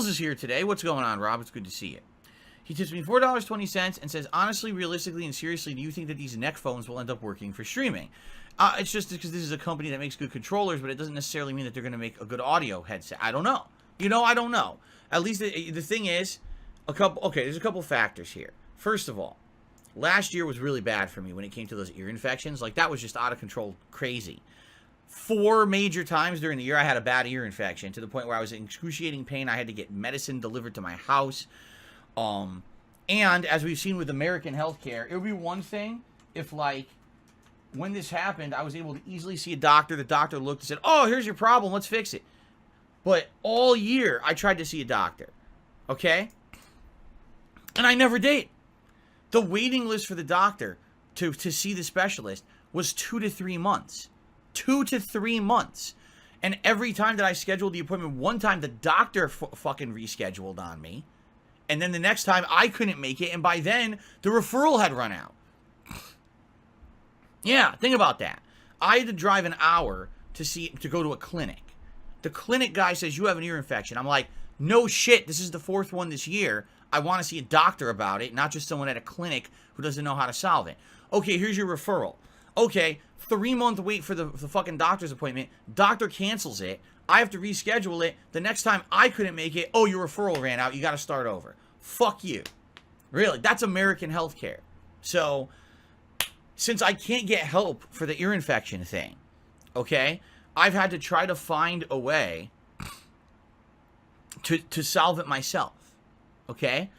Mills is here today. What's going on, Rob? It's good to see you. He tips me $4.20 and says, honestly, realistically, and seriously, do you think that these neck phones will end up working for streaming? It's just because this is a company that makes good controllers, but it doesn't necessarily mean that they're going to make a good audio headset. I don't know. I don't know. At least the thing is, there's a couple factors here. First of all, last year was really bad for me when it came to those ear infections. Like, that was just out of control crazy. 4 major times during the year, I had a bad ear infection to the point where I was in excruciating pain. I had to get medicine delivered to my house. And as we've seen with American healthcare, it would be one thing if, like, when this happened, I was able to easily see a doctor. The doctor looked and said, oh, here's your problem. Let's fix it. But all year, I tried to see a doctor. Okay? And I never did. The waiting list for the doctor to see the specialist was 2 to 3 months. 2 to 3 months. And every time that I scheduled the appointment, one time the doctor fucking rescheduled on me. And then the next time I couldn't make it. And by then, the referral had run out. Yeah, think about that. I had to drive an hour to go to a clinic. The clinic guy says, you have an ear infection. I'm like, no shit. This is the 4th one this year. I want to see a doctor about it, not just someone at a clinic who doesn't know how to solve it. Okay, here's your referral. Okay, 3-month wait for the fucking doctor's appointment. Doctor cancels it. I have to reschedule it. The next time I couldn't make it, oh, your referral ran out. You got to start over. Fuck you. Really, that's American healthcare. So, since I can't get help for the ear infection thing, okay, I've had to try to find a way to solve it myself. Okay?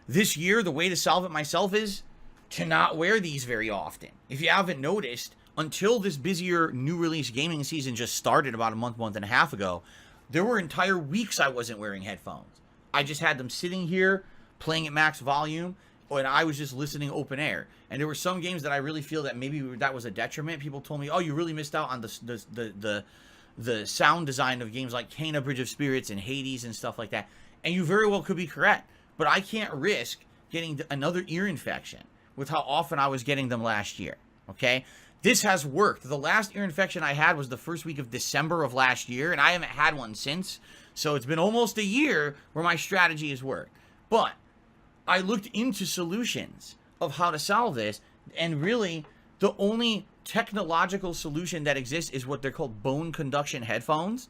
This year, the way to solve it myself is to not wear these very often. If you haven't noticed, until this busier new release gaming season just started about a month and a half ago, there were entire weeks I wasn't wearing headphones. I just had them sitting here, playing at max volume, and I was just listening open air. And there were some games that I really feel that maybe that was a detriment. People told me, oh, you really missed out on the sound design of games like Kena Bridge of Spirits and Hades and stuff like that. And you very well could be correct. But I can't risk getting another ear infection with how often I was getting them last year. Okay? This has worked. The last ear infection I had was the first week of December of last year, and I haven't had one since. So it's been almost a year where my strategy has worked. But I looked into solutions of how to solve this, and really the only technological solution that exists is what they're called bone conduction headphones.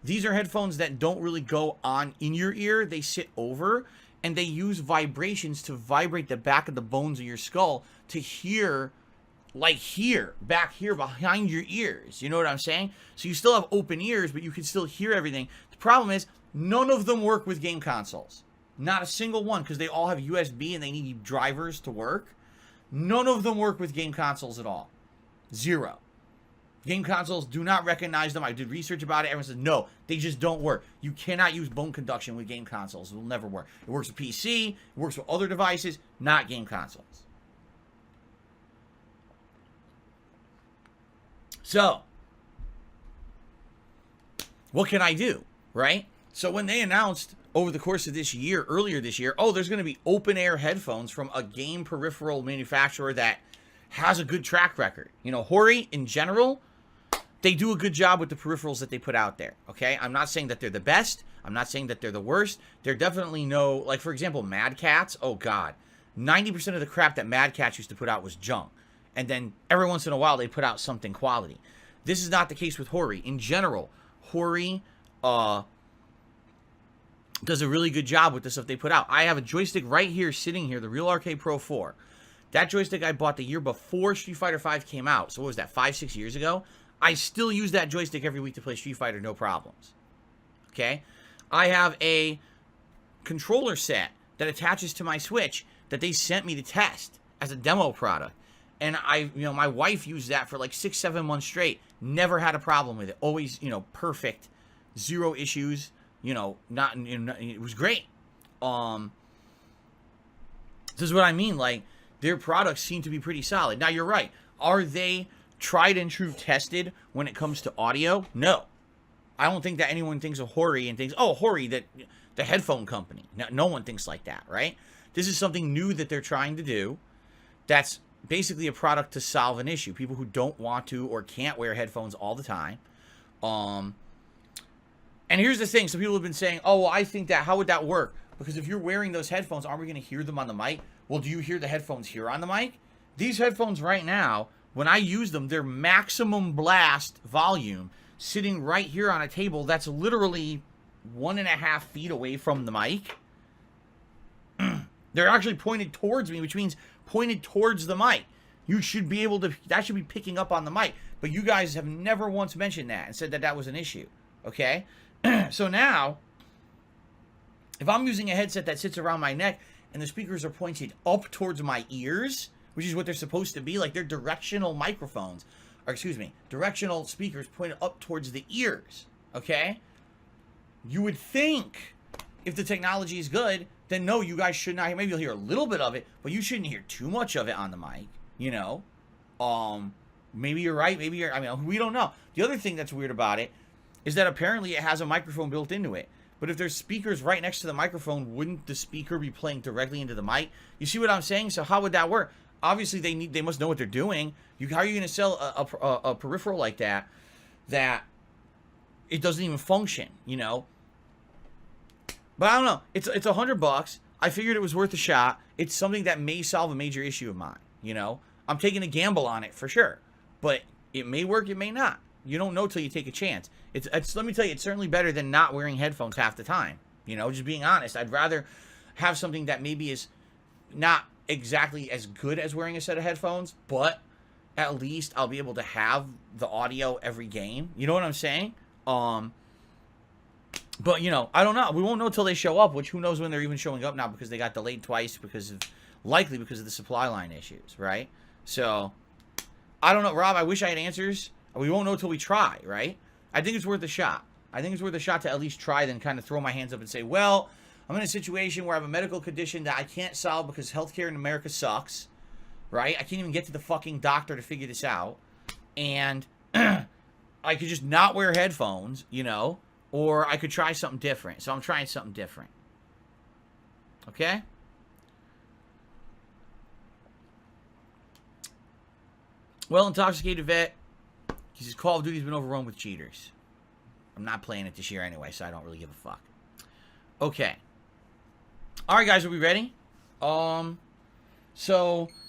These are headphones that don't really go on in your ear. They sit over, and they use vibrations to vibrate the back of the bones of your skull to hear, like here, back here behind your ears. You know what I'm saying? So you still have open ears, but you can still hear everything. The problem is none of them work with game consoles. Not a single one, because they all have USB and they need drivers to work. None of them work with game consoles at all. 0. Game consoles do not recognize them. I did research about it. Everyone says, no, they just don't work. You cannot use bone conduction with game consoles. It will never work. It works with PC. It works with other devices, not game consoles. So, what can I do, right? So when they announced over the course of this year, earlier this year, oh, there's going to be open air headphones from a game peripheral manufacturer that has a good track record. You know, Hori in general, they do a good job with the peripherals that they put out there, okay? I'm not saying that they're the best. I'm not saying that they're the worst. They're definitely no, like, for example, Mad Catz. Oh, God. 90% of the crap that Mad Catz used to put out was junk. And then every once in a while, they put out something quality. This is not the case with Hori. In general, Hori does a really good job with the stuff they put out. I have a joystick right here, sitting here, the Real Arcade Pro 4. That joystick I bought the year before Street Fighter V came out. So what was that, 5-6 years ago? I still use that joystick every week to play Street Fighter, no problems. Okay? I have a controller set that attaches to my Switch that they sent me to test as a demo product. And my wife used that for like 6-7 months straight. Never had a problem with it. Always, perfect. 0 issues. It was great. This is what I mean. Like, their products seem to be pretty solid. Now, you're right. Are they tried and true tested when it comes to audio? No. I don't think that anyone thinks of Hori and thinks, oh, Hori, the headphone company. No one thinks like that, right? This is something new that they're trying to do. That's basically a product to solve an issue. People who don't want to or can't wear headphones all the time. And here's the thing. Some people have been saying, oh, well, I think that, how would that work? Because if you're wearing those headphones, aren't we going to hear them on the mic? Well, do you hear the headphones here on the mic? These headphones right now, when I use them, they're maximum blast volume sitting right here on a table that's literally 1.5 feet away from the mic. They're actually pointed towards me, which means pointed towards the mic. You should be able to, that should be picking up on the mic. But you guys have never once mentioned that and said that that was an issue. Okay? So now, if I'm using a headset that sits around my neck and the speakers are pointed up towards my ears, which is what they're supposed to be, like they're directional microphones, or excuse me, directional speakers pointed up towards the ears, okay? You would think if the technology is good, then no, you guys should not hear, maybe you'll hear a little bit of it, but you shouldn't hear too much of it on the mic, you know? Maybe you're right, maybe you're, I mean, we don't know. The other thing that's weird about it is that apparently it has a microphone built into it. But if there's speakers right next to the microphone, wouldn't the speaker be playing directly into the mic? You see what I'm saying? So how would that work? Obviously, they must know what they're doing. How are you going to sell a peripheral like that it doesn't even function, you know? But I don't know. It's $100. I figured it was worth a shot. It's something that may solve a major issue of mine, you know? I'm taking a gamble on it for sure. But it may work, it may not. You don't know till you take a chance. It's let me tell you, it's certainly better than not wearing headphones half the time. You know, just being honest. I'd rather have something that maybe is not exactly as good as wearing a set of headphones, but at least I'll be able to have the audio every game. You know what I'm saying? But you know, I don't know. We won't know till they show up, which who knows when they're even showing up now because they got delayed twice likely because of the supply line issues, right? So I don't know, Rob. I wish I had answers. We won't know till we try, right? I think it's worth a shot. I think it's worth a shot to at least try, then kind of throw my hands up and say, well, I'm in a situation where I have a medical condition that I can't solve because healthcare in America sucks, right? I can't even get to the fucking doctor to figure this out. And I could just not wear headphones, you know, or I could try something different. So I'm trying something different. Okay? Well, Intoxicated Vet, he says Call of Duty's been overrun with cheaters. I'm not playing it this year anyway, so I don't really give a fuck. Okay. Alright, guys, are we ready? So,